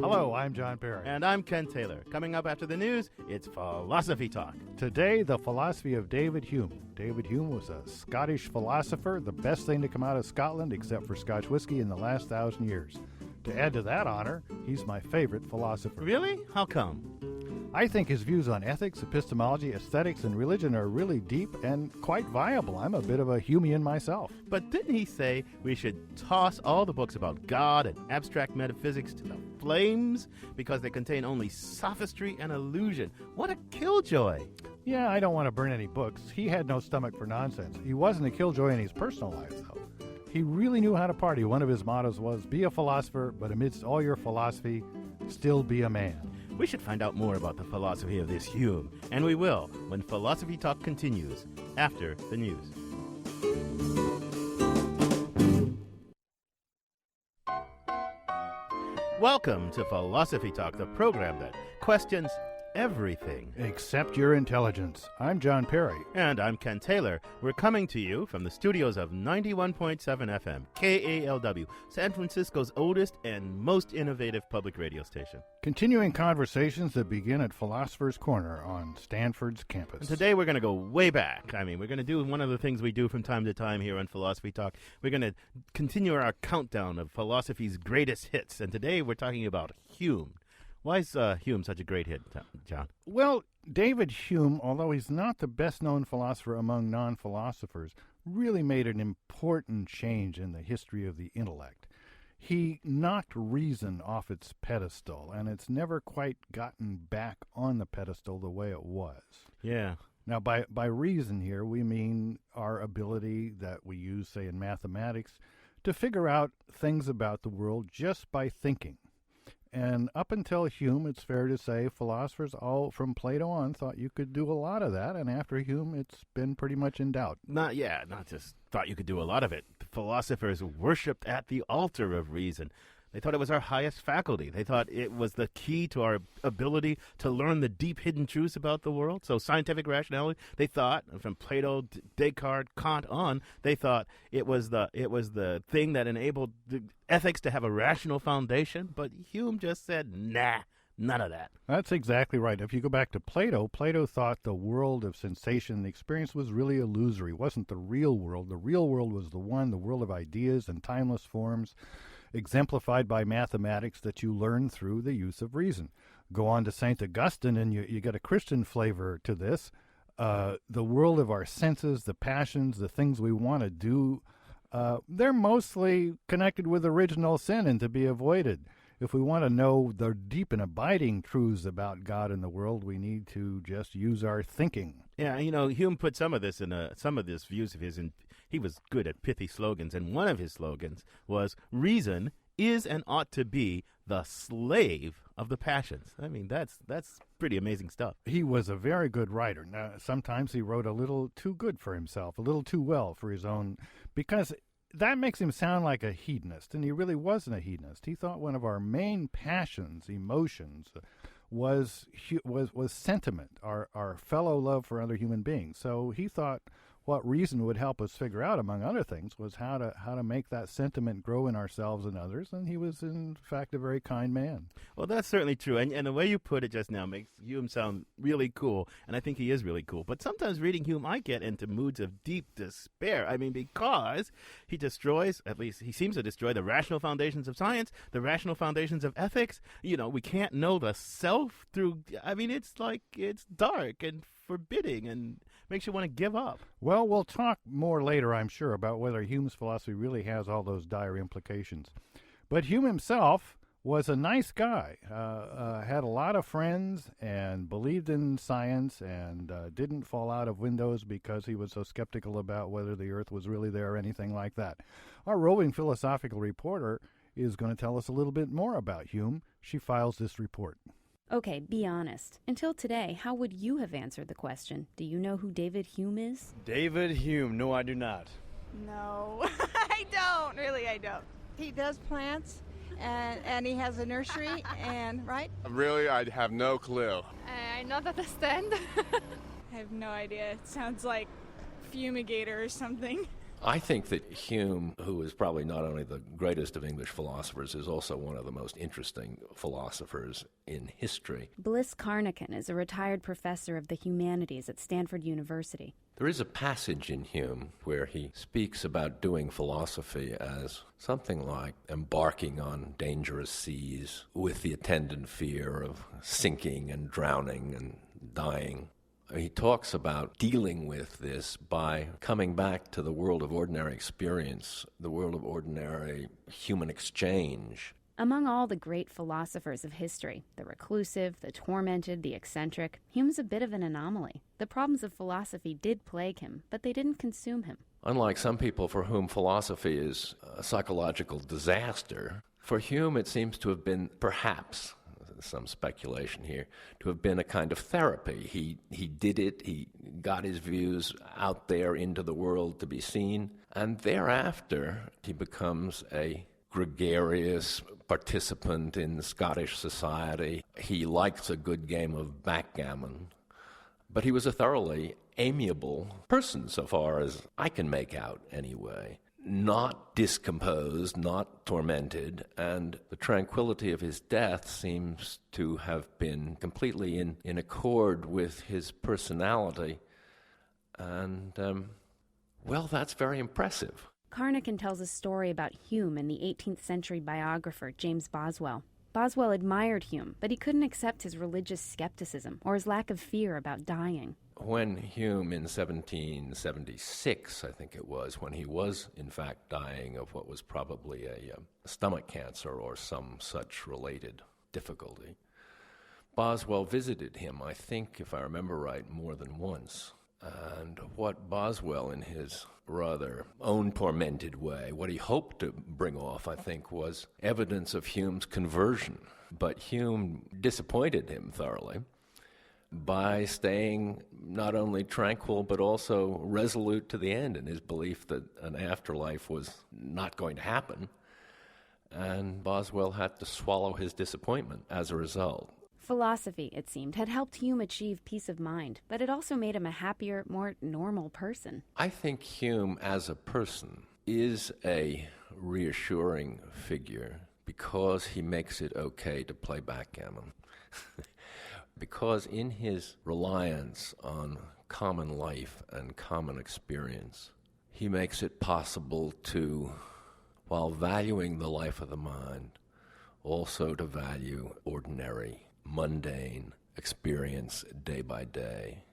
Hello, I'm John Perry. And I'm Ken Taylor. Coming up after the news, it's Philosophy Talk. Today, the philosophy of David Hume. David Hume was a Scottish philosopher, the best thing to come out of Scotland, except for Scotch whiskey, in the last 1,000 years. To add to that honor, he's my favorite philosopher. Really? How come? I think his views on ethics, epistemology, aesthetics, and religion are really deep and quite viable. I'm a bit of a Humean myself. But didn't he say we should toss all the books about God and abstract metaphysics to the flames because they contain only sophistry and illusion? What a killjoy! Yeah, I don't want to burn any books. He had no stomach for nonsense. He wasn't a killjoy in his personal life, though. He really knew how to party. One of his mottos was, be a philosopher, but amidst all your philosophy, still be a man. We should find out more about the philosophy of this Hume, and we will when Philosophy Talk continues after the news. Welcome to Philosophy Talk, the program that questions everything except your intelligence. I'm John Perry. And I'm Ken Taylor. We're coming to you from the studios of 91.7 FM, KALW, San Francisco's oldest and most innovative public radio station. Continuing conversations that begin at Philosopher's Corner on Stanford's campus. And today we're going to go way back. We're going to do one of the things we do from time to time here on Philosophy Talk. We're going to continue our countdown of philosophy's greatest hits. And today we're talking about Hume. Why is Hume such a great hit, John? Well, David Hume, although he's not the best-known philosopher among non-philosophers, really made an important change in the history of the intellect. He knocked reason off its pedestal, and it's never quite gotten back on the pedestal the way it was. Yeah. Now, by reason here, we mean our ability that we use, say, in mathematics, to figure out things about the world just by thinking. And up until Hume, it's fair to say, philosophers all from Plato on thought you could do a lot of that. And after Hume, it's been pretty much in doubt. Not just thought you could do a lot of it. The philosophers worshipped at the altar of reason. They thought it was our highest faculty. They thought it was the key to our ability to learn the deep hidden truths about the world. So scientific rationality, they thought, from Plato, Descartes, Kant on, they thought it was the thing that enabled the ethics to have a rational foundation. But Hume just said, nah, none of that. That's exactly right. If you go back to Plato, Plato thought the world of sensation and experience was really illusory. It wasn't the real world. The real world was the world of ideas and timeless forms, exemplified by mathematics that you learn through the use of reason. Go on to St. Augustine and you get a Christian flavor to this. The world of our senses, the passions, the things we want to do, they're mostly connected with original sin and to be avoided. If we want to know the deep and abiding truths about God and the world, we need to just use our thinking. Yeah, Hume put some of this views of his in. He was good at pithy slogans, and one of his slogans was, reason is and ought to be the slave of the passions. That's pretty amazing stuff. He was a very good writer. Now, sometimes he wrote a little too good for himself, a little too well for his own, because that makes him sound like a hedonist, and he really wasn't a hedonist. He thought one of our main passions, emotions, was sentiment, our fellow love for other human beings. So he thought what reason would help us figure out, among other things, was how to make that sentiment grow in ourselves and others, and he was, in fact, a very kind man. Well, that's certainly true, and the way you put it just now makes Hume sound really cool, and I think he is really cool. But sometimes reading Hume, I get into moods of deep despair. because he destroys, at least he seems to destroy, the rational foundations of science, the rational foundations of ethics. We can't know the self through, it's dark and forbidding and makes you want to give up. Well, we'll talk more later, I'm sure, about whether Hume's philosophy really has all those dire implications. But Hume himself was a nice guy, had a lot of friends and believed in science and didn't fall out of windows because he was so skeptical about whether the earth was really there or anything like that. Our roving philosophical reporter is going to tell us a little bit more about Hume. She files this report. Okay, be honest. Until today, how would you have answered the question? Do you know who David Hume is? David Hume. No, I do not. No, I don't. Really, I don't. He does plants, and he has a nursery, and, right? Really, I have no clue. I not understand. I have no idea. It sounds like fumigator or something. I think that Hume, who is probably not only the greatest of English philosophers, is also one of the most interesting philosophers in history. Bliss Carnacan is a retired professor of the humanities at Stanford University. There is a passage in Hume where he speaks about doing philosophy as something like embarking on dangerous seas with the attendant fear of sinking and drowning and dying. He talks about dealing with this by coming back to the world of ordinary experience, the world of ordinary human exchange. Among all the great philosophers of history, the reclusive, the tormented, the eccentric, Hume's a bit of an anomaly. The problems of philosophy did plague him, but they didn't consume him. Unlike some people for whom philosophy is a psychological disaster, for Hume it seems to have been, perhaps, some speculation here, to have been a kind of therapy. He did it, he got his views out there into the world to be seen, and thereafter he becomes a gregarious participant in Scottish society. He likes a good game of backgammon, but he was a thoroughly amiable person so far as I can make out anyway. Not discomposed, not tormented, and the tranquility of his death seems to have been completely in accord with his personality. And, well, that's very impressive. Carnacan tells a story about Hume in the 18th century biographer James Boswell. Boswell admired Hume, but he couldn't accept his religious skepticism or his lack of fear about dying. When Hume in 1776, I think it was, when he was in fact dying of what was probably a stomach cancer or some such related difficulty, Boswell visited him, I think, if I remember right, more than once. And what Boswell, in his rather own tormented way, what he hoped to bring off, I think, was evidence of Hume's conversion. But Hume disappointed him thoroughly by staying not only tranquil but also resolute to the end in his belief that an afterlife was not going to happen. And Boswell had to swallow his disappointment as a result. Philosophy, it seemed, had helped Hume achieve peace of mind, but it also made him a happier, more normal person. I think Hume as a person is a reassuring figure because he makes it okay to play backgammon. Because in his reliance on common life and common experience, he makes it possible to, while valuing the life of the mind, also to value ordinary, mundane experience day by day.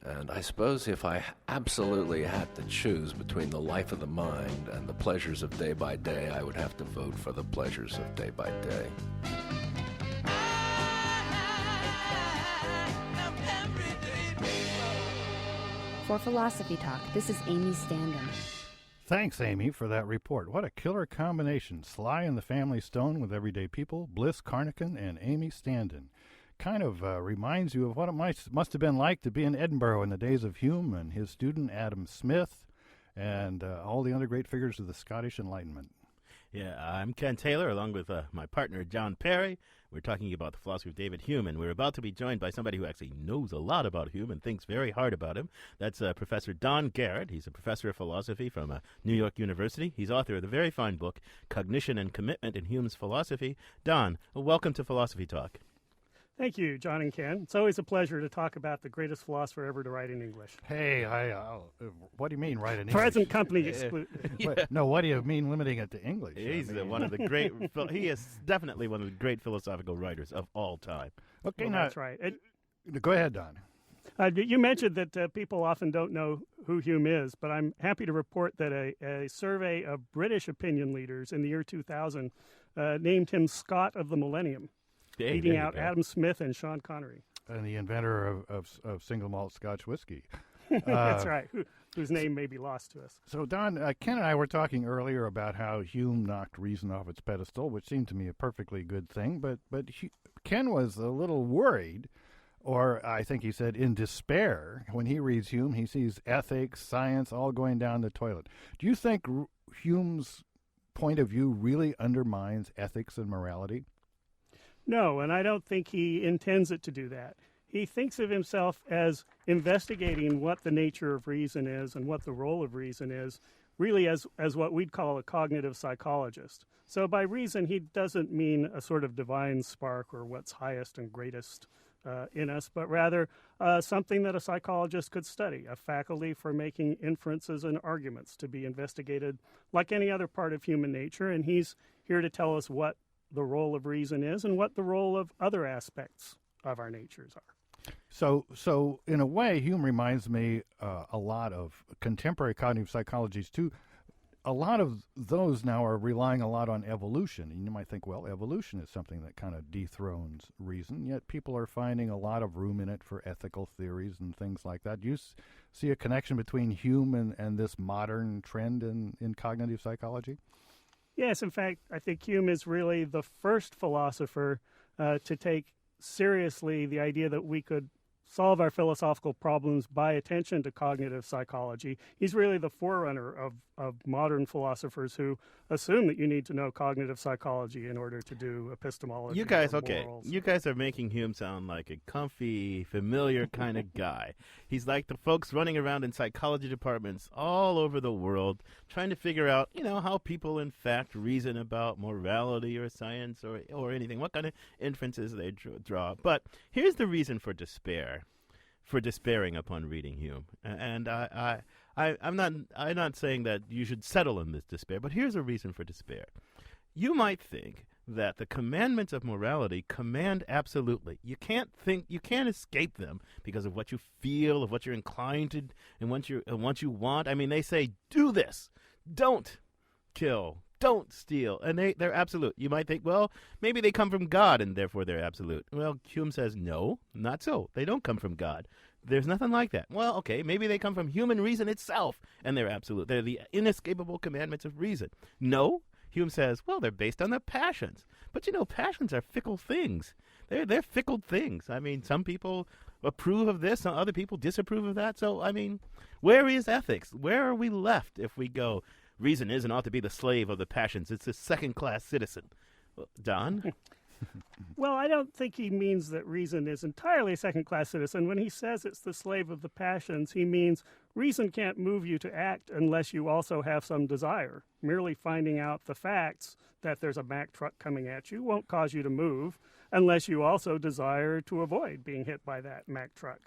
And I suppose if I absolutely had to choose between the life of the mind and the pleasures of day by day, I would have to vote for the pleasures of day by day. For Philosophy Talk, this is Amy Standen. Thanks, Amy, for that report. What a killer combination. Sly and the Family Stone with Everyday People, Bliss Carnacan, and Amy Standen. Kind of reminds you of what it must have been like to be in Edinburgh in the days of Hume and his student Adam Smith and all the other great figures of the Scottish Enlightenment. Yeah, I'm Ken Taylor, along with my partner, John Perry. We're talking about the philosophy of David Hume, and we're about to be joined by somebody who actually knows a lot about Hume and thinks very hard about him. That's Professor Don Garrett. He's a professor of philosophy from New York University. He's author of the very fine book, Cognition and Commitment in Hume's Philosophy. Don, welcome to Philosophy Talk. Thank you, John and Ken. It's always a pleasure to talk about the greatest philosopher ever to write in English. Hey, what do you mean write in English? Present company excluded. No, what do you mean limiting it to English? He's one of the great, he is definitely one of the great philosophical writers of all time. Okay, Well, now, that's right. go ahead, Don. You mentioned that people often don't know who Hume is, but I'm happy to report that a survey of British opinion leaders in the year 2000 named him Scot of the Millennium, beating out Adam Smith and Sean Connery. And the inventor of single malt Scotch whiskey. That's right, whose name may be lost to us. So, Don, Ken and I were talking earlier about how Hume knocked reason off its pedestal, which seemed to me a perfectly good thing, but Ken was a little worried, or I think he said in despair, when he reads Hume. He sees ethics, science, all going down the toilet. Do you think Hume's point of view really undermines ethics and morality? No, and I don't think he intends it to do that. He thinks of himself as investigating what the nature of reason is and what the role of reason is, really as what we'd call a cognitive psychologist. So by reason, he doesn't mean a sort of divine spark or what's highest and greatest in us, but rather something that a psychologist could study, a faculty for making inferences and arguments to be investigated like any other part of human nature. And he's here to tell us what the role of reason is and what the role of other aspects of our natures are. So in a way, Hume reminds me a lot of contemporary cognitive psychologies too. A lot of those now are relying a lot on evolution. And you might think, well, evolution is something that kind of dethrones reason, yet people are finding a lot of room in it for ethical theories and things like that. Do you see a connection between Hume and this modern trend in cognitive psychology? Yes, in fact, I think Hume is really the first philosopher to take seriously the idea that we could solve our philosophical problems by attention to cognitive psychology. He's really the forerunner of modern philosophers who assume that you need to know cognitive psychology in order to do epistemology. You guys, or okay, morals. you guys are making Hume sound like a comfy, familiar kind of guy. He's like the folks running around in psychology departments all over the world trying to figure out, how people in fact reason about morality or science or anything, what kind of inferences they draw. But here's the reason for despairing upon reading Hume. And I'm not saying that you should settle in this despair, but here's a reason for despair. You might think that the commandments of morality command absolutely. You can't escape them because of what you feel, of what you're inclined to, and what you want. I mean, they say, do this, don't kill, don't steal, and they're absolute. You might think, well, maybe they come from God, and therefore they're absolute. Well, Hume says, no, not so. They don't come from God. There's nothing like that. Well, okay, maybe they come from human reason itself, and they're absolute. They're the inescapable commandments of reason. No, Hume says, well, they're based on the passions. But, passions are fickle things. They're fickle things. I mean, some people approve of this, some other people disapprove of that. So, I mean, where is ethics? Where are we left if we go, reason is and ought to be the slave of the passions. It's a second-class citizen. Don? Well, I don't think he means that reason is entirely a second-class citizen. When he says it's the slave of the passions, he means reason can't move you to act unless you also have some desire. Merely finding out the facts that there's a Mack truck coming at you won't cause you to move unless you also desire to avoid being hit by that Mack truck.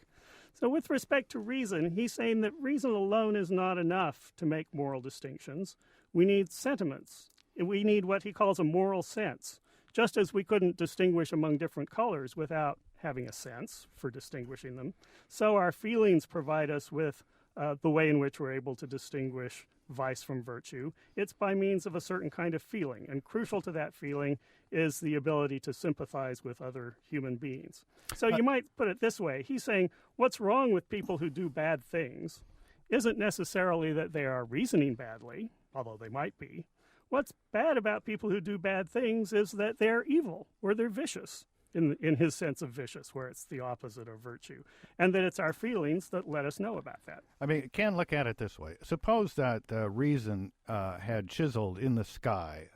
So with respect to reason, he's saying that reason alone is not enough to make moral distinctions. We need sentiments. We need what he calls a moral sense. Just as we couldn't distinguish among different colors without having a sense for distinguishing them, so our feelings provide us with the way in which we're able to distinguish vice from virtue. It's by means of a certain kind of feeling, and crucial to that feeling is the ability to sympathize with other human beings. So you might put it this way. He's saying what's wrong with people who do bad things isn't necessarily that they are reasoning badly, although they might be. What's bad about people who do bad things is that they're evil or they're vicious, in his sense of vicious, where it's the opposite of virtue, and that it's our feelings that let us know about that. I mean, Ken, look at it this way. Suppose that reason had chiseled in the sky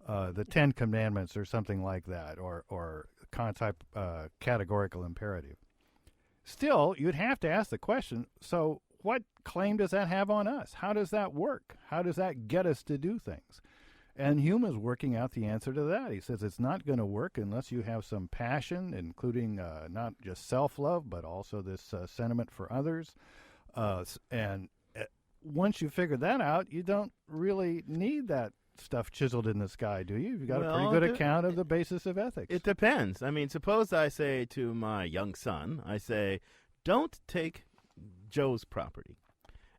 the Ten Commandments or something like that, or concept categorical imperative. Still, you'd have to ask the question, so what claim does that have on us? How does that work? How does that get us to do things? And Hume is working out the answer to that. He says it's not going to work unless you have some passion, including not just self-love, but also this sentiment for others. And once you figure that out, you don't really need that stuff chiseled in the sky, do you? You've got a pretty good account of the basis of ethics. It depends. I mean, suppose I say to my young son, I say, don't take Joe's property.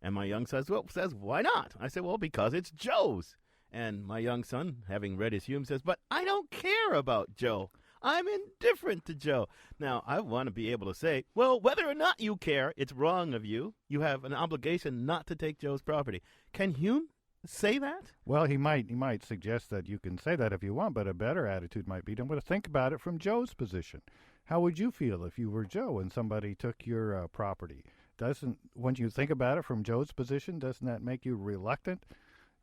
And my young son says, why not? I say, well, because it's Joe's. And my young son, having read his Hume, says, but I don't care about Joe. I'm indifferent to Joe. Now, I want to be able to say, well, whether or not you care, it's wrong of you. You have an obligation not to take Joe's property. Can Hume say that? Well, he might suggest that you can say that if you want, but a better attitude might be to think about it from Joe's position. How would you feel if you were Joe and somebody took your property? When you think about it from Joe's position, doesn't that make you reluctant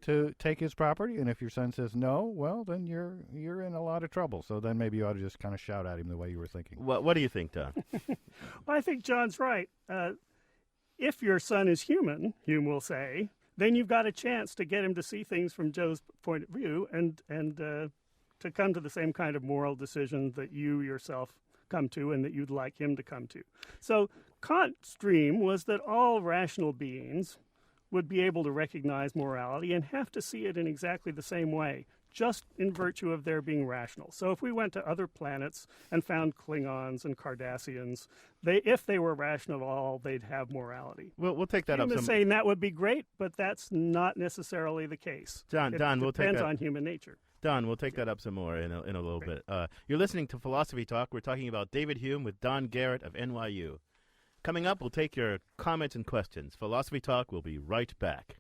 to take his property? And if your son says no, well, then you're in a lot of trouble. So then maybe you ought to just kind of shout at him the way you were thinking. What do you think, Don? Well, I think John's right. If your son is human, Hume will say, then you've got a chance to get him to see things from Joe's point of view and to come to the same kind of moral decision that you yourself come to and that you'd like him to come to. So Kant's dream was that all rational beings would be able to recognize morality and have to see it in exactly the same way, just in virtue of their being rational. So if we went to other planets and found Klingons and Cardassians, if they were rational at all, they'd have morality. We'll take that up. Hume is saying that would be great, but that's not necessarily the case. Don, we'll take that. Depends on human nature. Don, we'll take that up some more in a little bit. You're listening to Philosophy Talk. We're talking about David Hume with Don Garrett of NYU. Coming up, we'll take your comments and questions. Philosophy Talk will be right back.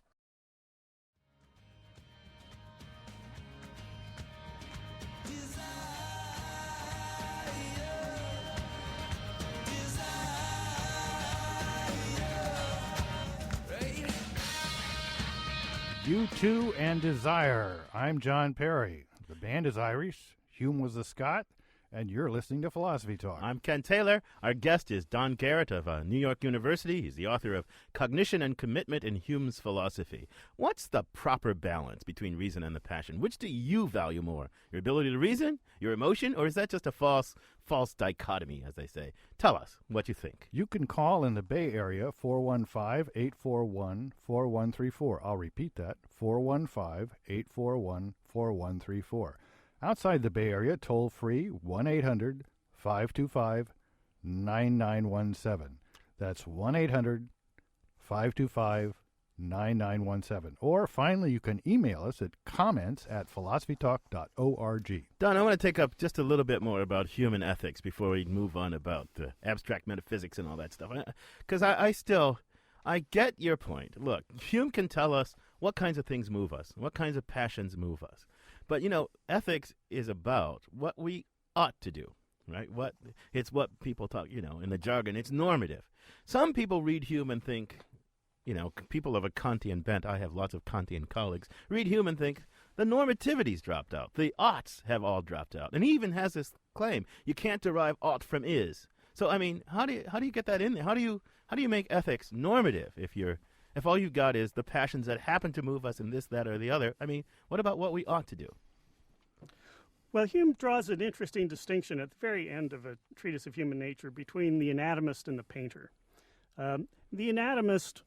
U2 and Desire. I'm John Perry. The band is Irish. Hume was a Scot. And you're listening to Philosophy Talk. I'm Ken Taylor. Our guest is Don Garrett of New York University. He's the author of Cognition and Commitment in Hume's Philosophy. What's the proper balance between reason and the passion? Which do you value more? Your ability to reason? Your emotion? Or is that just a false dichotomy, as they say? Tell us what you think. You can call in the Bay Area, 415-841-4134. I'll repeat that, 415-841-4134. Outside the Bay Area, toll-free, 1-800-525-9917. That's 1-800-525-9917. Or finally, you can email us at comments@philosophytalk.org. Don, I want to take up just a little bit more about human ethics before we move on about abstract metaphysics and all that stuff. Because I get your point. Look, Hume can tell us what kinds of things move us, what kinds of passions move us. But, ethics is about what we ought to do, right? It's what people talk, in the jargon, it's normative. Some people read Hume and think, people of a Kantian bent, I have lots of Kantian colleagues, read Hume and think the normativity's dropped out. The oughts have all dropped out. And he even has this claim, you can't derive ought from is. So, how do you get that in there? How do you make ethics normative if all you've got is the passions that happen to move us in this, that, or the other? What about what we ought to do? Well, Hume draws an interesting distinction at the very end of a treatise of human nature between the anatomist and the painter. The anatomist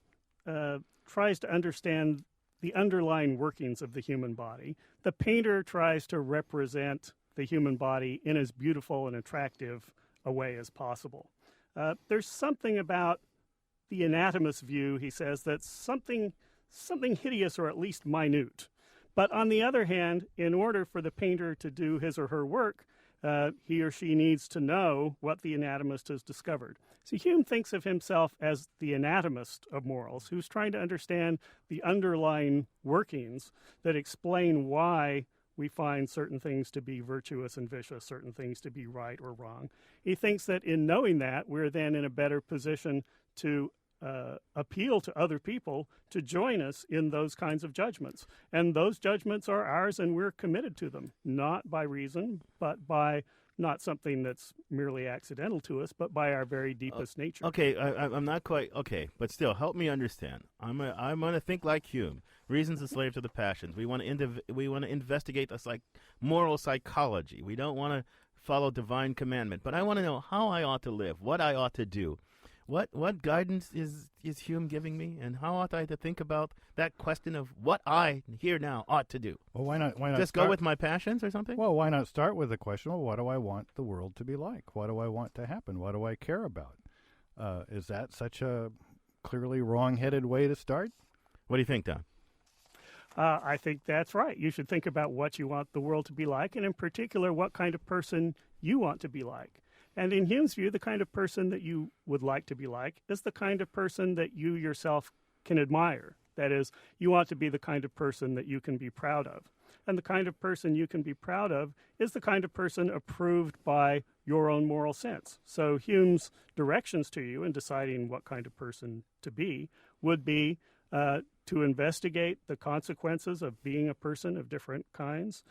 tries to understand the underlying workings of the human body. The painter tries to represent the human body in as beautiful and attractive a way as possible. There's something about the anatomist's view, he says, that's something hideous or at least minute. But on the other hand, in order for the painter to do his or her work, he or she needs to know what the anatomist has discovered. So Hume thinks of himself as the anatomist of morals, who's trying to understand the underlying workings that explain why we find certain things to be virtuous and vicious, certain things to be right or wrong. He thinks that in knowing that, we're then in a better position to appeal to other people to join us in those kinds of judgments. And those judgments are ours, and we're committed to them, not by reason, but by not something that's merely accidental to us, but by our very deepest nature. Okay, I'm not quite, okay, but still, help me understand. I'm going to think like Hume. Reason's a slave to the passions. We want to investigate the moral psychology. We don't want to follow divine commandment, but I want to know how I ought to live, what I ought to do. What guidance is Hume giving me, and how ought I to think about that question of what I here now ought to do? Well, why not just go with my passions or something? Well, why not start with the question, well, what do I want the world to be like? What do I want to happen? What do I care about? Is that such a clearly wrong-headed way to start? What do you think, Don? I think that's right. You should think about what you want the world to be like, and in particular, what kind of person you want to be like. And in Hume's view, the kind of person that you would like to be like is the kind of person that you yourself can admire. That is, you want to be the kind of person that you can be proud of. And the kind of person you can be proud of is the kind of person approved by your own moral sense. So Hume's directions to you in deciding what kind of person to be would be to investigate the consequences of being a person of different kinds,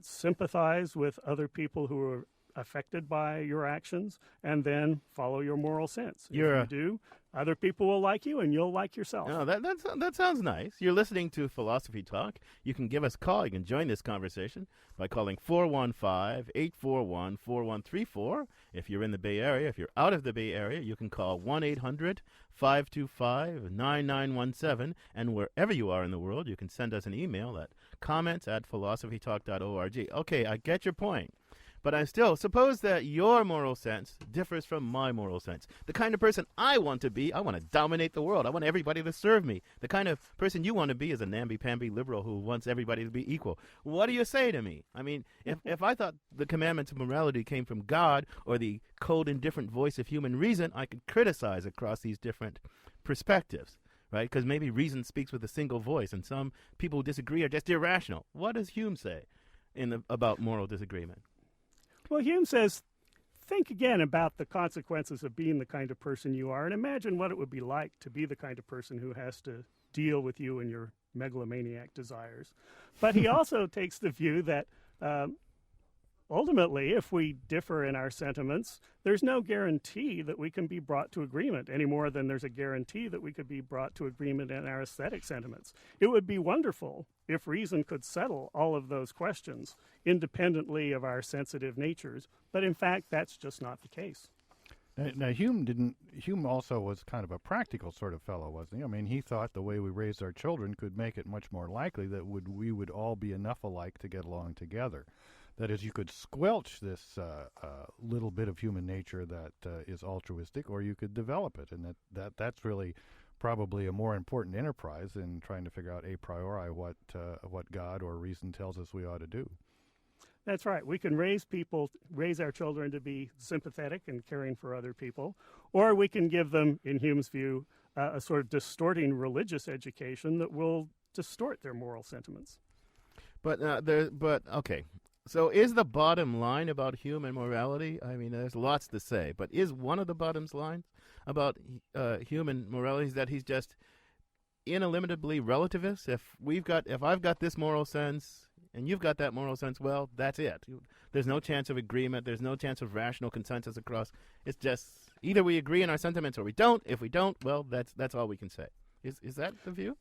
sympathize with other people who are affected by your actions, and then follow your moral sense. If You're you do, other people will like you, and you'll like yourself. Oh, that sounds nice. You're listening to Philosophy Talk. You can give us a call. You can join this conversation by calling 415-841-4134. If you're in the Bay Area, if you're out of the Bay Area, you can call 1-800-525-9917. And wherever you are in the world, you can send us an email at comments@philosophytalk.org. Okay, I get your point. But I still suppose that your moral sense differs from my moral sense. The kind of person I want to be, I want to dominate the world. I want everybody to serve me. The kind of person you want to be is a namby-pamby liberal who wants everybody to be equal. What do you say to me? I mean, if I thought the commandments of morality came from God or the cold and different voice of human reason, I could criticize across these different perspectives, right? Because maybe reason speaks with a single voice, and some people who disagree are just irrational. What does Hume say about moral disagreement? Well, Hume says, think again about the consequences of being the kind of person you are, and imagine what it would be like to be the kind of person who has to deal with you and your megalomaniac desires. But he also takes the view that ultimately, if we differ in our sentiments, there's no guarantee that we can be brought to agreement any more than there's a guarantee that we could be brought to agreement in our aesthetic sentiments. It would be wonderful if reason could settle all of those questions independently of our sensitive natures, but in fact, that's just not the case. Now, Hume also was kind of a practical sort of fellow, wasn't he? I mean, he thought the way we raised our children could make it much more likely that we would all be enough alike to get along together. That is, you could squelch this little bit of human nature that is altruistic, or you could develop it, and that's really probably a more important enterprise in trying to figure out a priori what God or reason tells us we ought to do. That's right. We can raise our children to be sympathetic and caring for other people, or we can give them, in Hume's view, a sort of distorting religious education that will distort their moral sentiments. But okay. So is the bottom line about Hume and morality? I mean, there's lots to say, but is one of the bottom lines about Hume and morality is that he's just ineliminably relativist? If I've got this moral sense and you've got that moral sense, well, that's it. There's no chance of agreement. There's no chance of rational consensus across. It's just either we agree in our sentiments or we don't. If we don't, well, that's all we can say. Is that the view?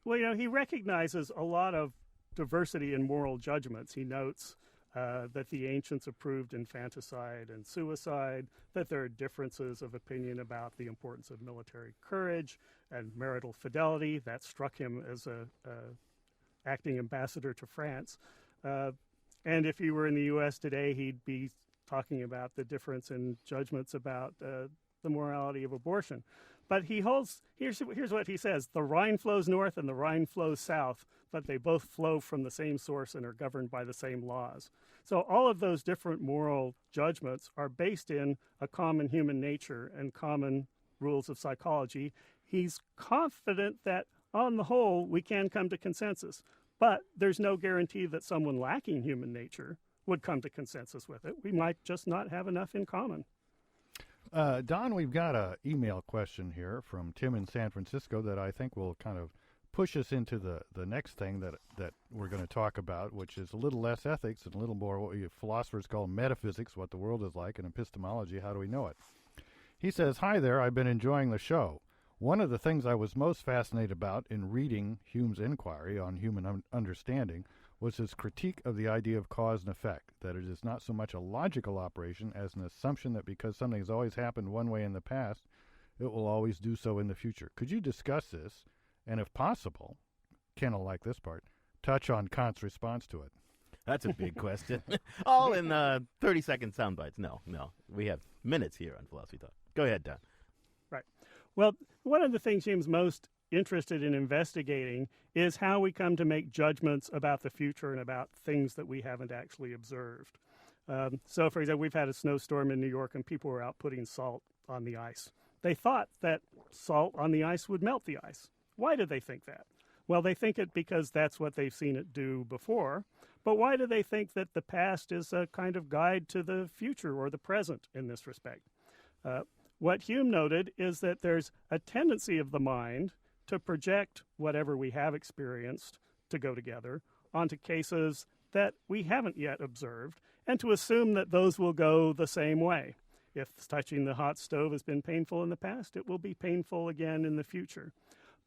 Well, he recognizes a lot of diversity in moral judgments. He notes that the ancients approved infanticide and suicide, that there are differences of opinion about the importance of military courage and marital fidelity. That struck him as a acting ambassador to France. And if he were in the U.S. today, he'd be talking about the difference in judgments about the morality of abortion. But here's what he says: the Rhine flows north and the Rhine flows south, but they both flow from the same source and are governed by the same laws. So all of those different moral judgments are based in a common human nature and common rules of psychology. He's confident that on the whole we can come to consensus, but there's no guarantee that someone lacking human nature would come to consensus with it. We might just not have enough in common. Don, we've got an email question here from Tim in San Francisco that I think will kind of push us into the next thing that we're going to talk about, which is a little less ethics and a little more what philosophers call metaphysics, what the world is like, and epistemology, how do we know it? He says, "Hi there, I've been enjoying the show. One of the things I was most fascinated about in reading Hume's inquiry on human understanding was his critique of the idea of cause and effect, that it is not so much a logical operation as an assumption that because something has always happened one way in the past, it will always do so in the future. Could you discuss this, and if possible," Ken will like this part, "touch on Kant's response to it?" That's a big question. All in 30-second sound bites. No. We have minutes here on Philosophy Talk. Go ahead, Don. Right. Well, one of the things Hume's most interested in investigating is how we come to make judgments about the future and about things that we haven't actually observed. So, for example, we've had a snowstorm in New York and people were out putting salt on the ice. They thought that salt on the ice would melt the ice. Why did they think that? Well, they think it because that's what they've seen it do before. But why do they think that the past is a kind of guide to the future or the present in this respect? What Hume noted is that there's a tendency of the mind to project whatever we have experienced to go together onto cases that we haven't yet observed, and to assume that those will go the same way. If touching the hot stove has been painful in the past, it will be painful again in the future.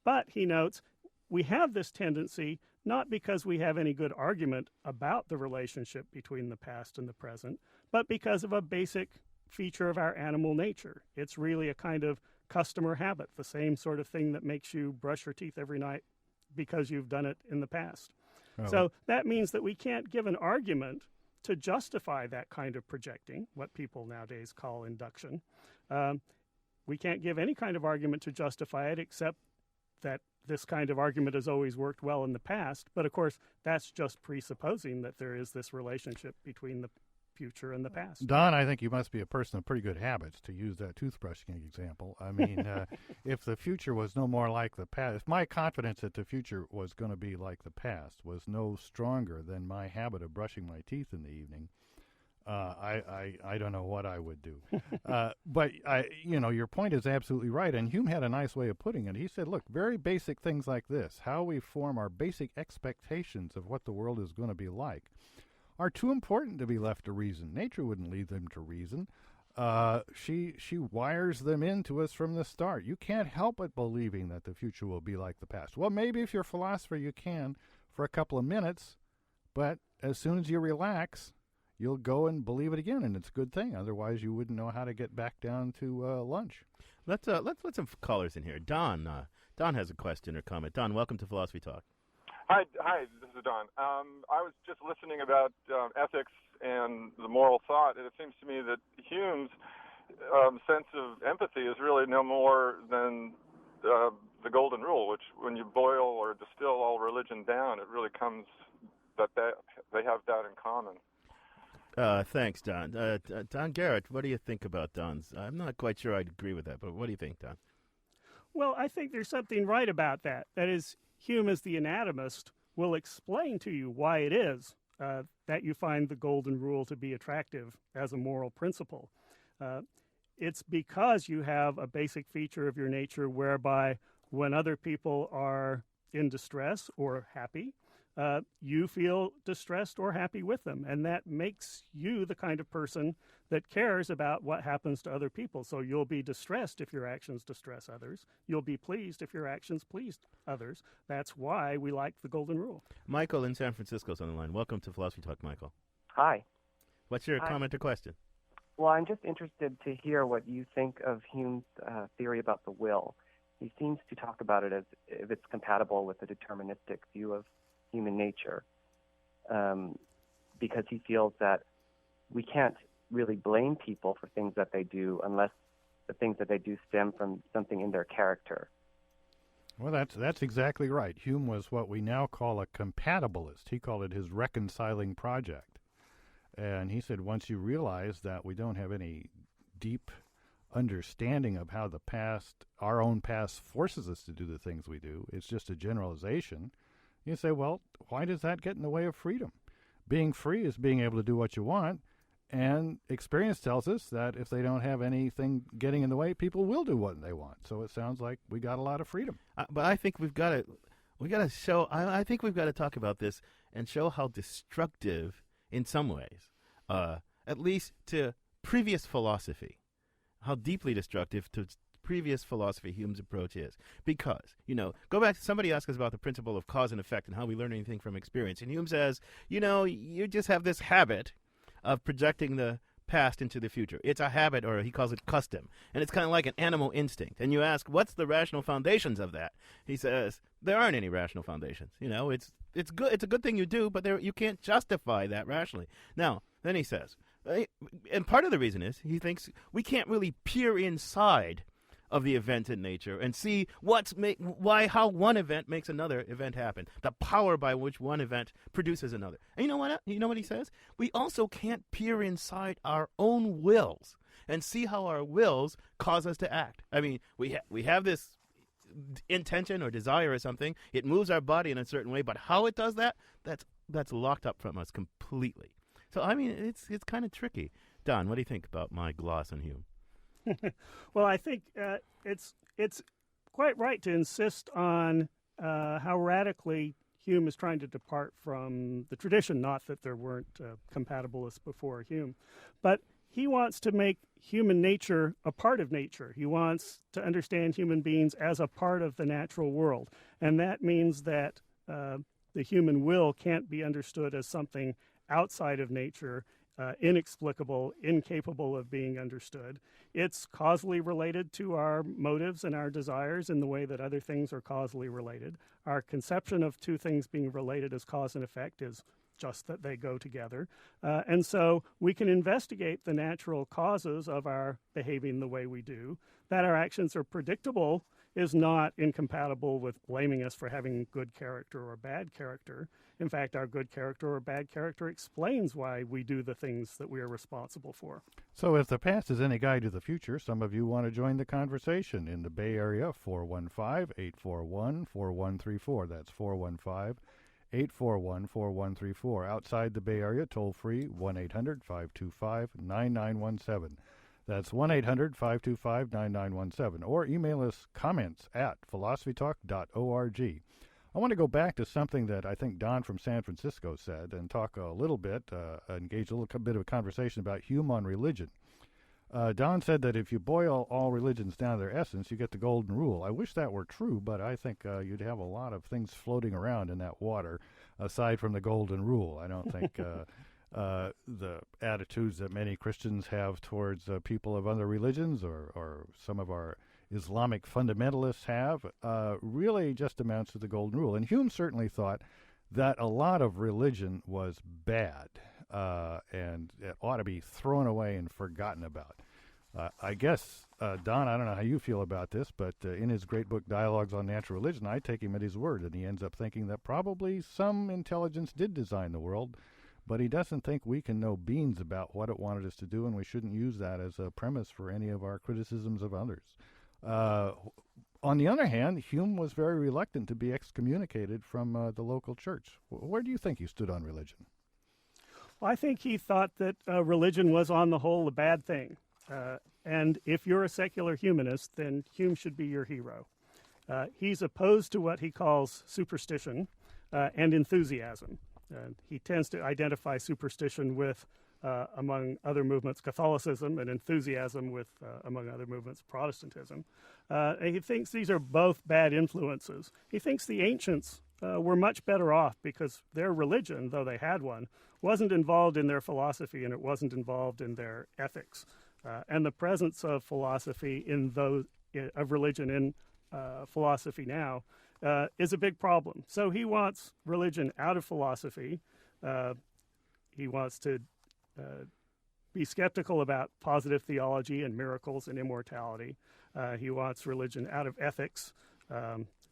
But, he notes, we have this tendency not because we have any good argument about the relationship between the past and the present, but because of a basic feature of our animal nature. It's really a kind of customer habit, the same sort of thing that makes you brush your teeth every night because you've done it in the past. Oh. So that means that we can't give an argument to justify that kind of projecting, what people nowadays call induction. We can't give any kind of argument to justify it except that this kind of argument has always worked well in the past. But of course, that's just presupposing that there is this relationship between the future and the past. Don, I think you must be a person of pretty good habits, to use that toothbrushing example. I mean, if the future was no more like the past, if my confidence that the future was going to be like the past was no stronger than my habit of brushing my teeth in the evening, I don't know what I would do. But your point is absolutely right. And Hume had a nice way of putting it. He said, look, very basic things like this, how we form our basic expectations of what the world is going to be like, are too important to be left to reason. Nature wouldn't leave them to reason. She wires them into us from the start. You can't help but believing that the future will be like the past. Well, maybe if you're a philosopher, you can for a couple of minutes, but as soon as you relax, you'll go and believe it again, and it's a good thing. Otherwise, you wouldn't know how to get back down to lunch. Let's let some callers in here. Don has a question or comment. Don, welcome to Philosophy Talk. Hi, this is Don. I was just listening about ethics and the moral thought, and it seems to me that Hume's sense of empathy is really no more than the golden rule, which when you boil or distill all religion down, it really comes that they have that in common. Thanks, Don. Don Garrett, what do you think about Don's? I'm not quite sure I'd agree with that, but what do you think, Don? Well, I think there's something right about that. That is, Hume, as the anatomist, will explain to you why it is that you find the golden rule to be attractive as a moral principle. It's because you have a basic feature of your nature whereby when other people are in distress or happy, you feel distressed or happy with them. And that makes you the kind of person that cares about what happens to other people. So you'll be distressed if your actions distress others. You'll be pleased if your actions please others. That's why we like the golden rule. Michael in San Francisco is on the line. Welcome to Philosophy Talk, Michael. Hi. What's your comment or question? Well, I'm just interested to hear what you think of Hume's theory about the will. He seems to talk about it as if it's compatible with the deterministic view of human nature, because he feels that we can't really blame people for things that they do unless the things that they do stem from something in their character. Well, that's exactly right. Hume was what we now call a compatibilist. He called it his reconciling project. And he said once you realize that we don't have any deep understanding of how the past, our own past, forces us to do the things we do, it's just a generalization. You say, well, why does that get in the way of freedom? Being free is being able to do what you want, and experience tells us that if they don't have anything getting in the way, people will do what they want. So it sounds like we got a lot of freedom. But I think we've got to show. I think we've got to talk about this and show how destructive, in some ways, at least to previous philosophy, how deeply destructive to previous philosophy Hume's approach is. Because, go back to somebody asked us about the principle of cause and effect and how we learn anything from experience. And Hume says, you just have this habit of projecting the past into the future. It's a habit, or he calls it custom. And it's kind of like an animal instinct. And you ask, what's the rational foundations of that? He says, there aren't any rational foundations. It's good. It's a good thing you do, but you can't justify that rationally. Now, then he says, and part of the reason is he thinks we can't really peer inside of the event in nature and see how one event makes another event happen, the power by which one event produces another. And you know what he says? We also can't peer inside our own wills and see how our wills cause us to act. I mean, we have this intention or desire or something. It moves our body in a certain way, but how it does that, that's locked up from us completely. So, I mean, it's kind of tricky. Don, what do you think about my gloss on Hume? Well, I think it's quite right to insist on how radically Hume is trying to depart from the tradition, not that there weren't compatibilists before Hume. But he wants to make human nature a part of nature. He wants to understand human beings as a part of the natural world. And that means that the human will can't be understood as something outside of nature, inexplicable, incapable of being understood. It's causally related to our motives and our desires in the way that other things are causally related. Our conception of two things being related as cause and effect is just that they go together. And so we can investigate the natural causes of our behaving the way we do. That our actions are predictable is not incompatible with blaming us for having good character or bad character. In fact, our good character or bad character explains why we do the things that we are responsible for. So if the past is any guide to the future, some of you want to join the conversation. In the Bay Area, 415-841-4134. That's 415-841-4134. Outside the Bay Area, toll-free, 1-800-525-9917. That's 1-800-525-9917. Or email us comments at philosophytalk.org. I want to go back to something that I think Don from San Francisco said and talk a little bit, engage a little bit of a conversation about Hume on religion. Don said that if you boil all religions down to their essence, you get the golden rule. I wish that were true, but I think you'd have a lot of things floating around in that water aside from the golden rule. I don't think the attitudes that many Christians have towards people of other religions or some of our Islamic fundamentalists have really just amounts to the golden rule. And Hume certainly thought that a lot of religion was bad and it ought to be thrown away and forgotten about. I guess, Don, I don't know how you feel about this, but in his great book, Dialogues on Natural Religion, I take him at his word, and he ends up thinking that probably some intelligence did design the world, but he doesn't think we can know beans about what it wanted us to do, and we shouldn't use that as a premise for any of our criticisms of others. On the other hand, Hume was very reluctant to be excommunicated from the local church. Where do you think he stood on religion? Well, I think he thought that religion was on the whole a bad thing. And if you're a secular humanist, then Hume should be your hero. He's opposed to what he calls superstition and enthusiasm. He tends to identify superstition with, among other movements, Catholicism, and enthusiasm with, among other movements, Protestantism. And he thinks these are both bad influences. He thinks the ancients were much better off because their religion, though they had one, wasn't involved in their philosophy and it wasn't involved in their ethics. And the presence of philosophy of religion in philosophy now is a big problem. So he wants religion out of philosophy. He wants to be skeptical about positive theology and miracles and immortality. He wants religion out of ethics.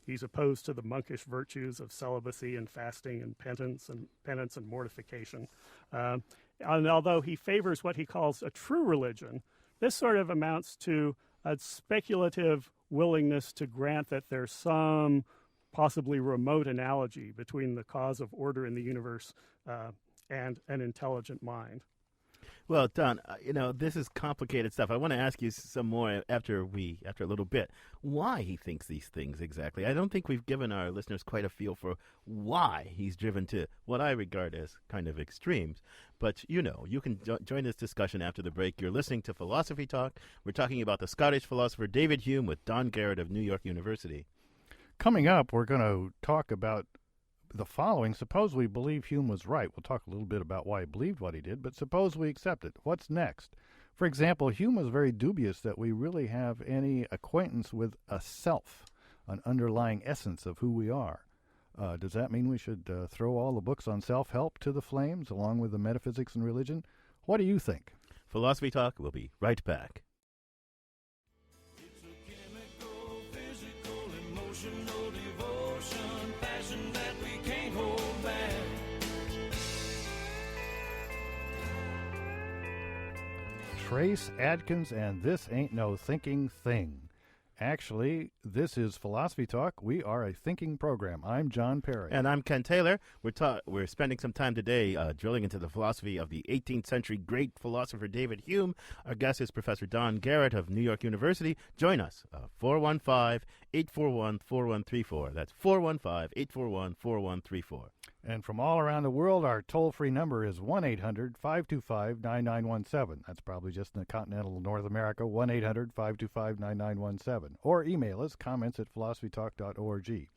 He's opposed to the monkish virtues of celibacy and fasting and penance and mortification. And although he favors what he calls a true religion, this sort of amounts to a speculative willingness to grant that there's some possibly remote analogy between the cause of order in the universe and an intelligent mind. Well, Don, this is complicated stuff. I want to ask you some more after a little bit, why he thinks these things exactly. I don't think we've given our listeners quite a feel for why he's driven to what I regard as kind of extremes. But, you can join this discussion after the break. You're listening to Philosophy Talk. We're talking about the Scottish philosopher David Hume with Don Garrett of New York University. Coming up, we're going to talk about the following. Suppose we believe Hume was right. We'll talk a little bit about why he believed what he did, but suppose we accept it. What's next? For example, Hume was very dubious that we really have any acquaintance with a self, an underlying essence of who we are. Does that mean we should throw all the books on self-help to the flames, along with the metaphysics and religion? What do you think? Philosophy Talk will be right back. Trace Adkins and This Ain't No Thinking Thing. Actually, this is Philosophy Talk. We are a thinking program. I'm John Perry. And I'm Ken Taylor. We're spending some time today drilling into the philosophy of the 18th century great philosopher David Hume. Our guest is Professor Don Garrett of New York University. Join us, 415-841-4134. That's 415-841-4134. And from all around the world, our toll-free number is 1-800-525-9917. That's probably just in the continental North America, 1-800-525-9917. Or email us, comments@philosophytalk.org.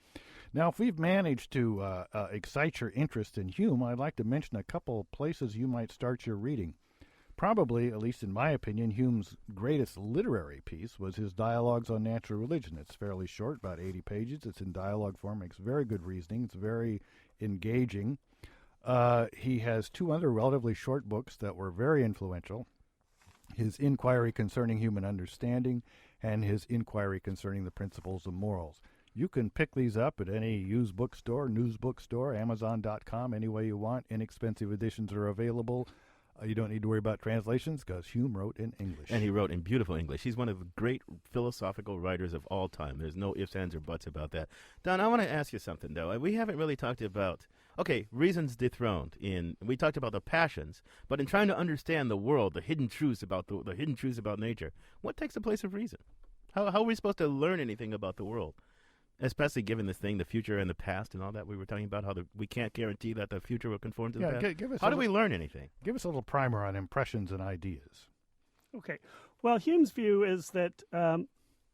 Now, if we've managed to excite your interest in Hume, I'd like to mention a couple places you might start your reading. Probably, at least in my opinion, Hume's greatest literary piece was his Dialogues on Natural Religion. It's fairly short, about 80 pages. It's in dialogue form, makes very good reasoning. It's very engaging. He has two other relatively short books that were very influential. His Inquiry Concerning Human Understanding and his Inquiry Concerning the Principles of Morals. You can pick these up at any used bookstore, news bookstore, Amazon.com, any way you want. Inexpensive editions are available. You don't need to worry about translations because Hume wrote in English. And he wrote in beautiful English. He's one of the great philosophical writers of all time. There's no ifs, ands, or buts about that. Don, I want to ask you something, though. We haven't really talked about, reasons dethroned. We talked about the passions, but in trying to understand the world, the hidden truths about the hidden truths about nature, what takes the place of reason? How are we supposed to learn anything about the world? Especially given this thing, the future and the past and all that we were talking about, how we can't guarantee that the future will conform to the past. How do we learn anything? Give us a little primer on impressions and ideas. Okay. Well, Hume's view is that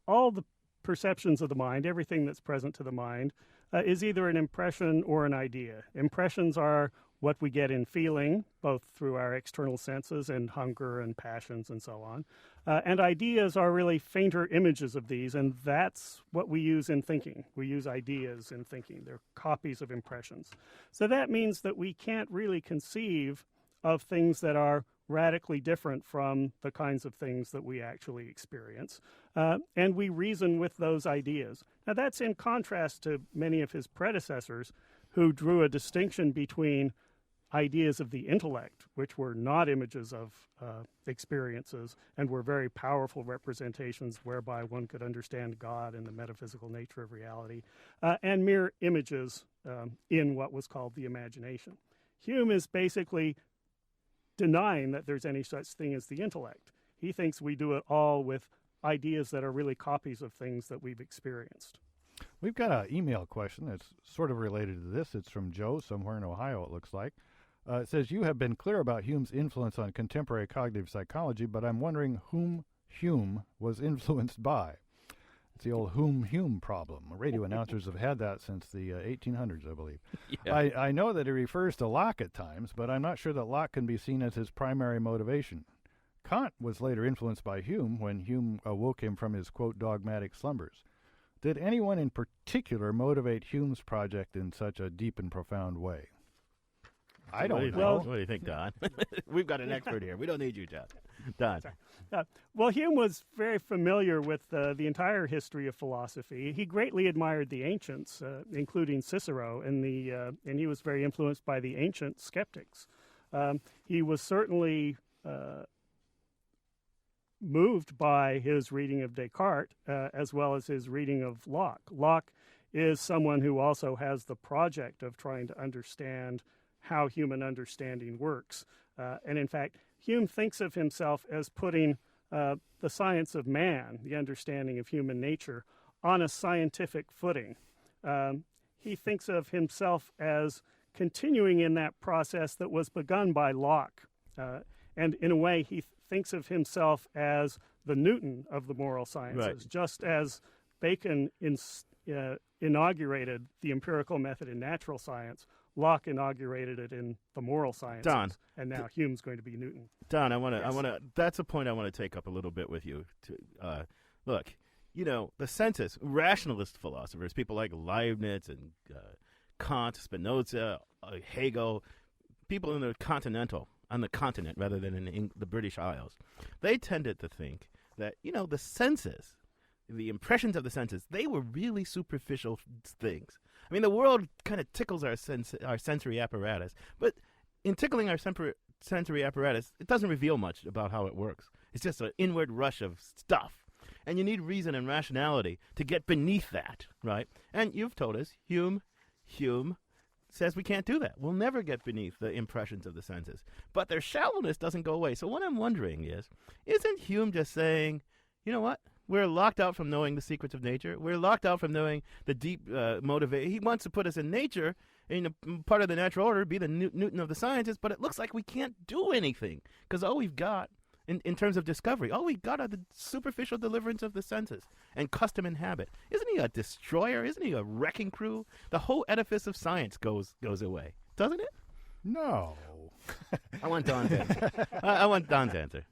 all the perceptions of the mind, everything that's present to the mind, is either an impression or an idea. Impressions are what we get in feeling, both through our external senses and hunger and passions and so on. And ideas are really fainter images of these, and that's what we use in thinking. We use ideas in thinking. They're copies of impressions. So that means that we can't really conceive of things that are radically different from the kinds of things that we actually experience. And we reason with those ideas. Now, that's in contrast to many of his predecessors who drew a distinction between ideas of the intellect, which were not images of experiences and were very powerful representations whereby one could understand God and the metaphysical nature of reality, and mere images in what was called the imagination. Hume is basically denying that there's any such thing as the intellect. He thinks we do it all with ideas that are really copies of things that we've experienced. We've got an email question that's sort of related to this. It's from Joe, somewhere in Ohio, it looks like. It says, you have been clear about Hume's influence on contemporary cognitive psychology, but I'm wondering whom Hume was influenced by. It's the old Hume problem. Radio announcers have had that since the 1800s, I believe. Yeah. I know that he refers to Locke at times, but I'm not sure that Locke can be seen as his primary motivation. Kant was later influenced by Hume when Hume awoke him from his, quote, dogmatic slumbers. Did anyone in particular motivate Hume's project in such a deep and profound way? I don't know. What do you think, Don? We've got an expert here. We don't need you, John. Don. Well, Hume was very familiar with the entire history of philosophy. He greatly admired the ancients, including Cicero, and he was very influenced by the ancient skeptics. He was certainly moved by his reading of Descartes as well as his reading of Locke. Locke is someone who also has the project of trying to understand how human understanding works. And in fact, Hume thinks of himself as putting the science of man, the understanding of human nature, on a scientific footing. He thinks of himself as continuing in that process that was begun by Locke. And in a way, he thinks of himself as the Newton of the moral sciences, right. Just as Bacon inaugurated the empirical method in natural science, Locke inaugurated it in the moral sciences, Don, and now Hume's going to be Newton. Don, I want to. That's a point I want to take up a little bit with you. Look, the senses, rationalist philosophers, people like Leibniz and Kant, Spinoza, Hegel, people on the continent rather than in the British Isles, they tended to think that the senses, the impressions of the senses, they were really superficial things. I mean, the world kind of tickles our sensory apparatus, but in tickling our sensory apparatus, it doesn't reveal much about how it works. It's just an inward rush of stuff. And you need reason and rationality to get beneath that, right? And you've told us, Hume says we can't do that. We'll never get beneath the impressions of the senses. But their shallowness doesn't go away. So what I'm wondering is, isn't Hume just saying, you know what? We're locked out from knowing the secrets of nature. We're locked out from knowing the deep motivation. He wants to put us in nature, in a part of the natural order, be the Newton of the sciences, but it looks like we can't do anything because all we've got, in terms of discovery, all we've got are the superficial deliverance of the senses and custom and habit. Isn't he a destroyer? Isn't he a wrecking crew? The whole edifice of science goes away, doesn't it? No. I want Don's answer. I want Don's answer.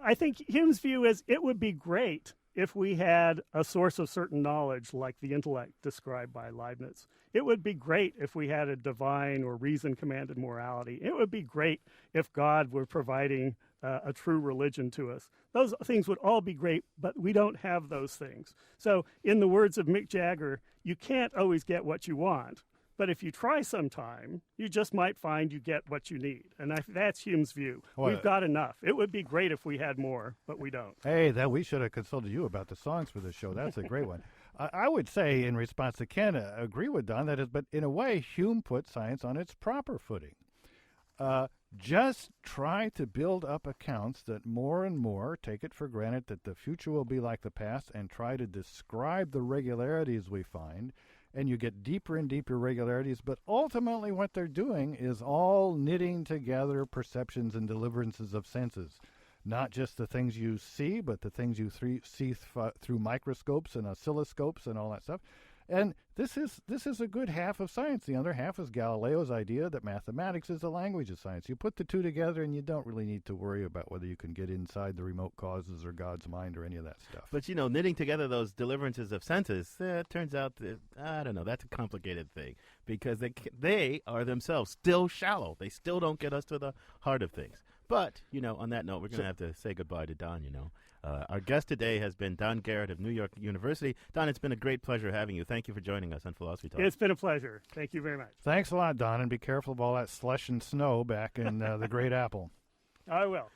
I think Hume's view is it would be great if we had a source of certain knowledge like the intellect described by Leibniz. It would be great if we had a divine or reason-commanded morality. It would be great if God were providing a true religion to us. Those things would all be great, but we don't have those things. So in the words of Mick Jagger, you can't always get what you want. But if you try sometime, you just might find you get what you need. And that's Hume's view. Well, we've got enough. It would be great if we had more, but we don't. Hey, we should have consulted you about the songs for this show. That's a great one. I would say, in response to Ken, agree with Don, but in a way, Hume put science on its proper footing. Just try to build up accounts that more and more take it for granted that the future will be like the past and try to describe the regularities we find. And you get deeper and deeper regularities, but ultimately what they're doing is all knitting together perceptions and deliverances of senses. Not just the things you see, but the things you see through microscopes and oscilloscopes and all that stuff. And this is a good half of science. The other half is Galileo's idea that mathematics is the language of science. You put the two together and you don't really need to worry about whether you can get inside the remote causes or God's mind or any of that stuff. But, knitting together those deliverances of senses, it turns out that, I don't know, that's a complicated thing because they are themselves still shallow. They still don't get us to the heart of things. But, on that note, we're going to have to say goodbye to Don, Our guest today has been Don Garrett of New York University. Don, it's been a great pleasure having you. Thank you for joining us on Philosophy Talk. It's been a pleasure. Thank you very much. Thanks a lot, Don, and be careful of all that slush and snow back in the Great Apple. I will.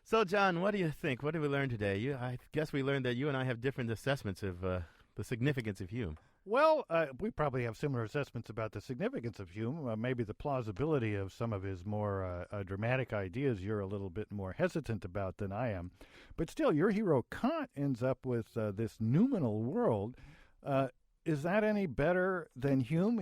So, John, what do you think? What did we learn today? I guess we learned that you and I have different assessments of the significance of Hume. Well, we probably have similar assessments about the significance of Hume. Maybe the plausibility of some of his more dramatic ideas you're a little bit more hesitant about than I am. But still, your hero Kant ends up with this noumenal world. Is that any better than Hume?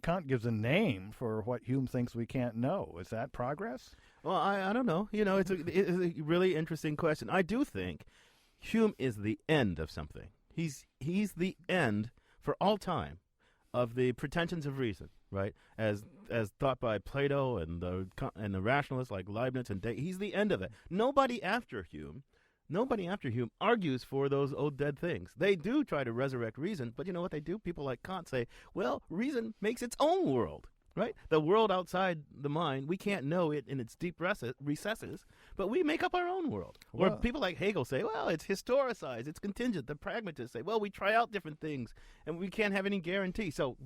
Kant gives a name for what Hume thinks we can't know. Is that progress? Well, I don't know. It's a really interesting question. I do think Hume is the end of something. He's the end for all time of the pretensions of reason, right? As thought by Plato and the rationalists like Leibniz and he's the end of it. Nobody after Hume argues for those old dead things. They do try to resurrect reason, but you know what they do? People like Kant say, well, reason makes its own world, right? The world outside the mind, we can't know it in its deep recesses, but we make up our own world. Or people like Hegel say, well, it's historicized, it's contingent. The pragmatists say, well, we try out different things, and we can't have any guarantee. So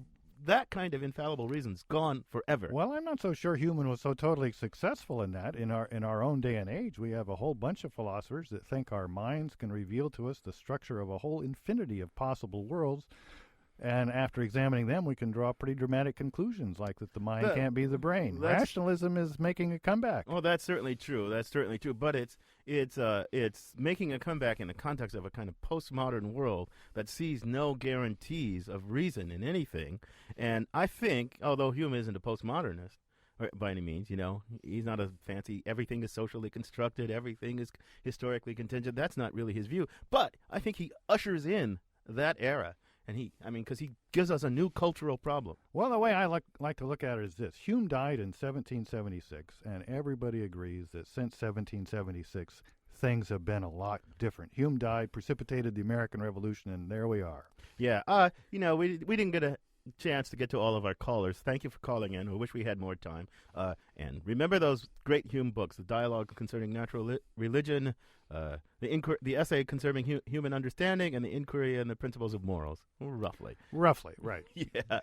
that kind of infallible reason's gone forever. Well, I'm not so sure Hume was so totally successful in that. In our own day and age, we have a whole bunch of philosophers that think our minds can reveal to us the structure of a whole infinity of possible worlds. And after examining them, we can draw pretty dramatic conclusions, like that the mind can't be the brain. Rationalism is making a comeback. Well, that's certainly true. But it's making a comeback in the context of a kind of postmodern world that sees no guarantees of reason in anything. And I think, although Hume isn't a postmodernist by any means, he's not a fancy, everything is socially constructed, everything is historically contingent. That's not really his view. But I think he ushers in that era. And because he gives us a new cultural problem. Well, the way I like to look at it is this. Hume died in 1776, and everybody agrees that since 1776, things have been a lot different. Hume died, precipitated the American Revolution, and there we are. Yeah, we didn't get a chance to get to all of our callers. Thank you for calling in. We wish we had more time. And remember those great Hume books, The Dialogue Concerning Natural Religion, the Essay Concerning Human Understanding, and The Inquiry and the Principles of Morals. Roughly, right. Yeah.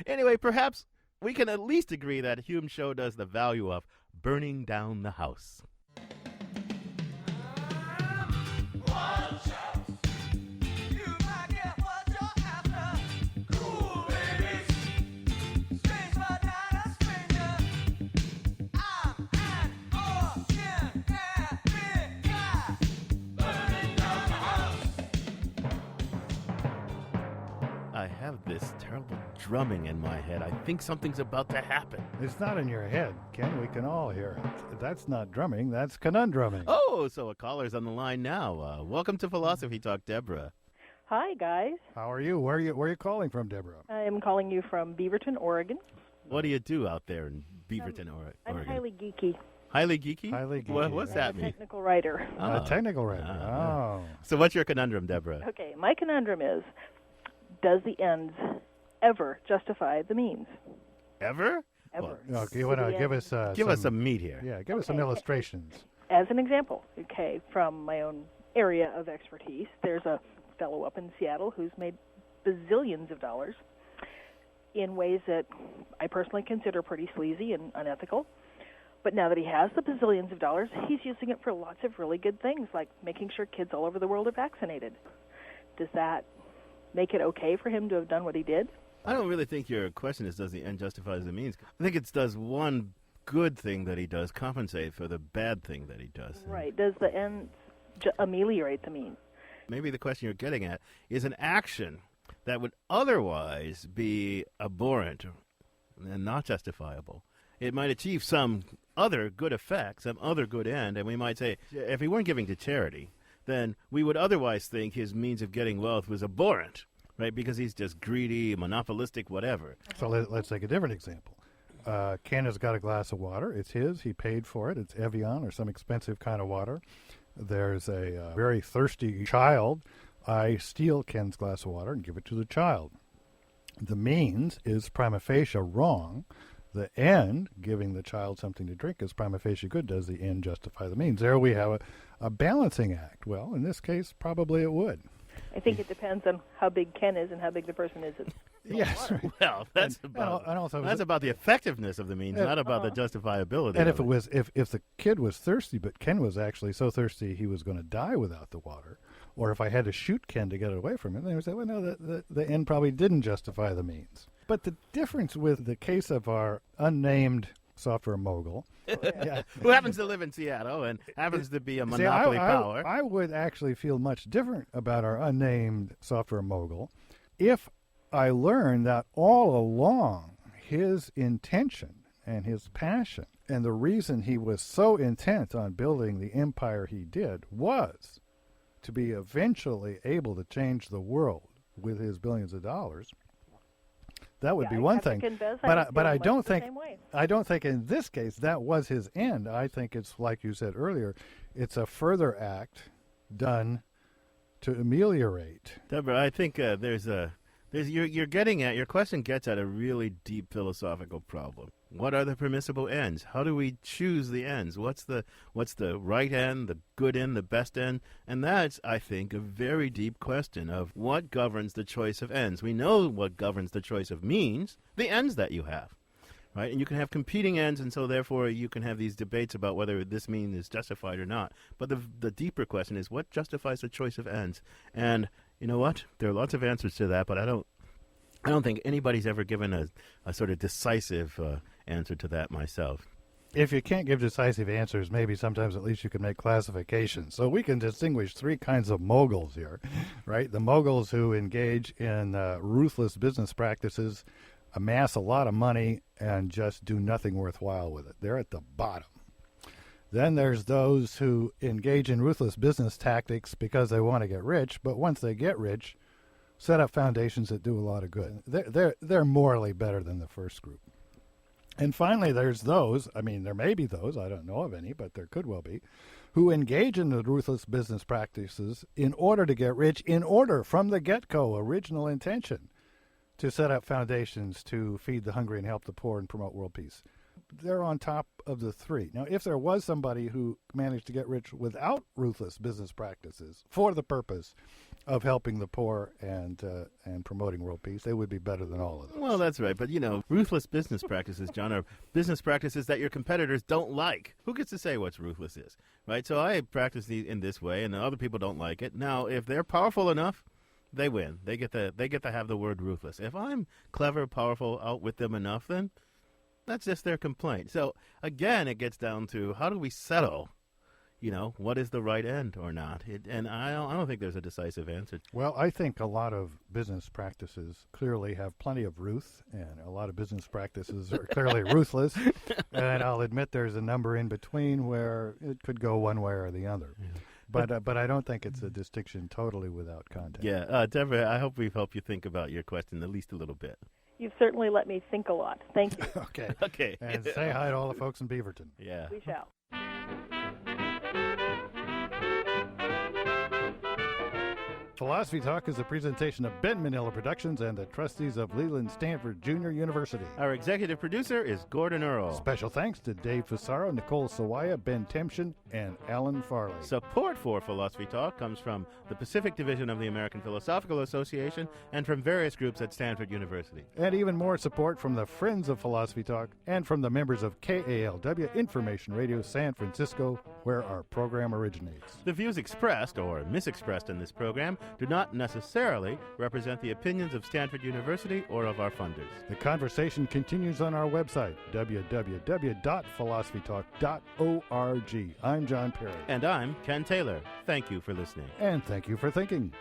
Anyway, perhaps we can at least agree that Hume showed us the value of burning down the house. have this terrible drumming in my head. I think something's about to happen. It's not in your head, Ken. We can all hear it. That's not drumming. That's conundruming. Oh, so a caller's on the line now. Welcome to Philosophy Talk, Deborah. Hi, guys. How are you? Where are you calling from, Deborah? I am calling you from Beaverton, Oregon. What do you do out there in Beaverton, Oregon? I'm highly geeky. Highly geeky? Highly geeky. What's that mean? I'm a technical writer. A technical writer. Oh. So what's your conundrum, Deborah? Okay, my conundrum is, does the ends ever justify the means? Ever? Ever. Well, you want to give us some meat here. Yeah, give us some illustrations. As an example, okay, from my own area of expertise, there's a fellow up in Seattle who's made bazillions of dollars in ways that I personally consider pretty sleazy and unethical. But now that he has the bazillions of dollars, he's using it for lots of really good things, like making sure kids all over the world are vaccinated. Does that make it okay for him to have done what he did? I don't really think your question is, does the end justify the means? I think it does one good thing that he does compensate for the bad thing that he does. Right. Does the end ameliorate the means? Maybe the question you're getting at is an action that would otherwise be abhorrent and not justifiable. It might achieve some other good effect, some other good end, and we might say, if he weren't giving to charity, then we would otherwise think his means of getting wealth was abhorrent, right? Because he's just greedy, monopolistic, whatever. So let's take a different example. Ken has got a glass of water. It's his. He paid for it. It's Evian or some expensive kind of water. There's a very thirsty child. I steal Ken's glass of water and give it to the child. The means is prima facie wrong. The end, giving the child something to drink, is prima facie good. Does the end justify the means? There we have a balancing act. Well, in this case, probably it would. I think it depends on how big Ken is and how big the person is. Yes. Right. Well, that's about the effectiveness of the means, not about the justifiability. And if it was, if the kid was thirsty, but Ken was actually so thirsty he was going to die without the water, or if I had to shoot Ken to get it away from him, then we say, well, no, the end probably didn't justify the means. But the difference with the case of our unnamed software mogul, who happens to live in Seattle and happens to be a monopoly power. I would actually feel much different about our unnamed software mogul if I learned that all along his intention and his passion and the reason he was so intent on building the empire he did was to be eventually able to change the world with his billions of dollars. That would be one thing, but I don't think in this case that was his end. I think it's like you said earlier, it's a further act done to ameliorate. Deborah, I think you're getting at, your question gets at a really deep philosophical problem. What are the permissible ends? How do we choose the ends? What's the right end, the good end, the best end? And that's, I think, a very deep question of what governs the choice of ends. We know what governs the choice of means, the ends that you have, right? And you can have competing ends, and so therefore you can have these debates about whether this mean is justified or not. But the deeper question is, what justifies the choice of ends? And you know what? There are lots of answers to that, but I don't think anybody's ever given a sort of decisive answer to that myself. If you can't give decisive answers, maybe sometimes at least you can make classifications. So we can distinguish three kinds of moguls here, right? The moguls who engage in ruthless business practices, amass a lot of money, and just do nothing worthwhile with it. They're at the bottom. Then there's those who engage in ruthless business tactics because they want to get rich, but once they get rich, set up foundations that do a lot of good. They're morally better than the first group. And finally, there's those, I mean, there may be those, I don't know of any, but there could well be, who engage in the ruthless business practices in order to get rich, in order from the get-go, original intention, to set up foundations to feed the hungry and help the poor and promote world peace. They're on top of the three. Now, if there was somebody who managed to get rich without ruthless business practices for the purpose of helping the poor and promoting world peace, they would be better than all of those. Well, that's right. But, ruthless business practices, John, are business practices that your competitors don't like. Who gets to say what's ruthless is, right? So I practice these in this way, and other people don't like it. Now, if they're powerful enough, they win. They get to have the word ruthless. If I'm clever, powerful, outwit them enough, then that's just their complaint. So, again, it gets down to how do we settle, what is the right end or not? And I don't think there's a decisive answer. Well, I think a lot of business practices clearly have plenty of ruth, and a lot of business practices are clearly ruthless. And I'll admit there's a number in between where it could go one way or the other. Yeah. But I don't think it's a distinction totally without context. Yeah, Deborah, I hope we've helped you think about your question at least a little bit. You've certainly let me think a lot. Thank you. Okay. And say hi to all the folks in Beaverton. Yeah. We shall. Philosophy Talk is a presentation of Ben Manila Productions and the trustees of Leland Stanford Junior University. Our executive producer is Gordon Earl. Special thanks to Dave Fusaro, Nicole Sawaya, Ben Temshin, and Alan Farley. Support for Philosophy Talk comes from the Pacific Division of the American Philosophical Association and from various groups at Stanford University. And even more support from the Friends of Philosophy Talk and from the members of KALW Information Radio San Francisco, where our program originates. The views expressed or misexpressed in this program do not necessarily represent the opinions of Stanford University or of our funders. The conversation continues on our website, www.philosophytalk.org. I'm John Perry. And I'm Ken Taylor. Thank you for listening. And thank you for thinking.